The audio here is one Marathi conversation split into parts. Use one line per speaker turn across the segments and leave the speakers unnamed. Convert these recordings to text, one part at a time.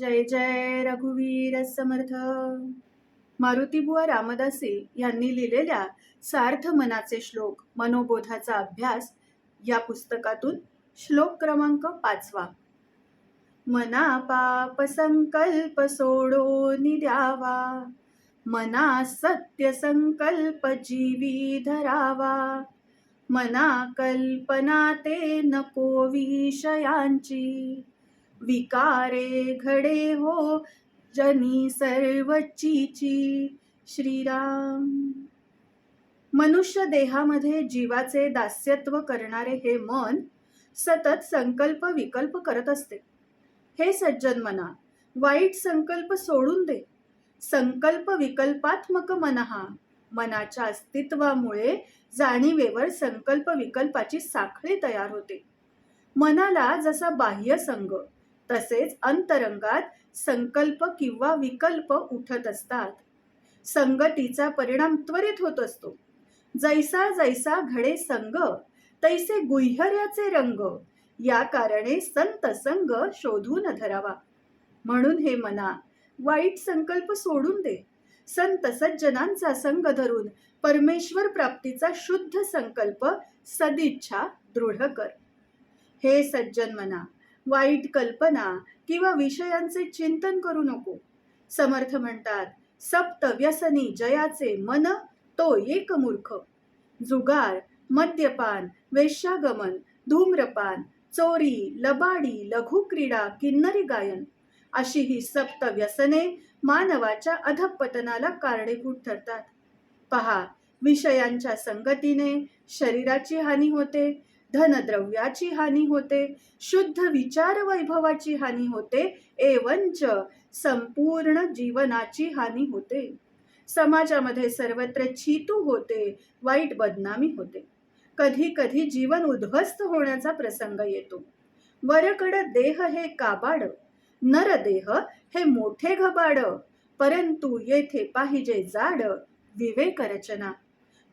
जय जय रघुवीर समर्थ. मारुतीबुवा रामदासी यांनी लिहिलेल्या सार्थ मनाचे श्लोक मनोबोधाचा अभ्यास या पुस्तकातून श्लोक क्रमांक 5. मना पाप संकल्प सोडो द्यावा, मना सत्य संकल्प जीवी धरावा, मना कल्पना ते नको विषयांची, विकारे घडे हो जनी सर्वचीची. श्रीराम. मनुष्य देहामध्ये जीवाचे दास्यत्व करणारे हे मन सतत संकल्प विकल्प करत असते. हे सज्जन मना, वाईट संकल्प सोडून दे. संकल्प विकल्पात्मक मनहा, मनाच्या अस्तित्वामुळे जाणीवेवर संकल्प विकल्पाची साखळी तयार होते. मनाला जसा बाह्य संग तसेच अंतरंगात संकल्प किंवा विकल्प उठत असतात. संगतीचा परिणाम त्वरित होत असतो. जैसा जैसा घडे संग तैसे गुह्यर्याचे रंग, या कारणे संत संग शोधून धरावा. म्हणून हे मना, वाईट संकल्प सोडून दे. संत सज्जनांचा संग धरून परमेश्वर प्राप्तीचा शुद्ध संकल्प सदिच्छा दृढ कर. हे सज्जन मना, वाईट कल्पना किंवा विषयांचे चिंतन करू नको. समर्थ म्हणतात, सप्त व्यसनी जयाचे मन तो एक मूर्ख. जुगार, मद्यपान, वेश्यागमन, धूम्रपान, चोरी, लबाडी, लघु क्रीडा, किन्नरी गायन अशी ही सप्त व्यसने मानवाच्या अधःपतनाला कारणीभूत ठरतात. पहा, विषयांच्या संगतीने शरीराची हानी होते, धनद्रव्याची हानी होते, शुद्ध विचार वैभवाची हानी होते, एवंच संपूर्ण जीवनाची हानी होते. समाजामध्ये सर्वत्र छीतू होते, वाईट बदनामी होते. कधी कधी जीवन उद्ध्वस्त होण्याचा प्रसंग येतो. वरकड देह हे काबाड, नरदेह हे मोठे घबाड, परंतु येथे पाहिजे जाड विवेक रचना.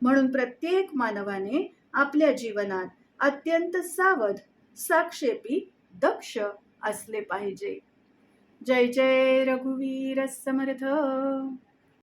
म्हणून प्रत्येक मानवाने आपल्या जीवनात अत्यंत सावध, साक्षेपी, दक्ष असले पाहिजे. जय जय रघुवीर समर्थ.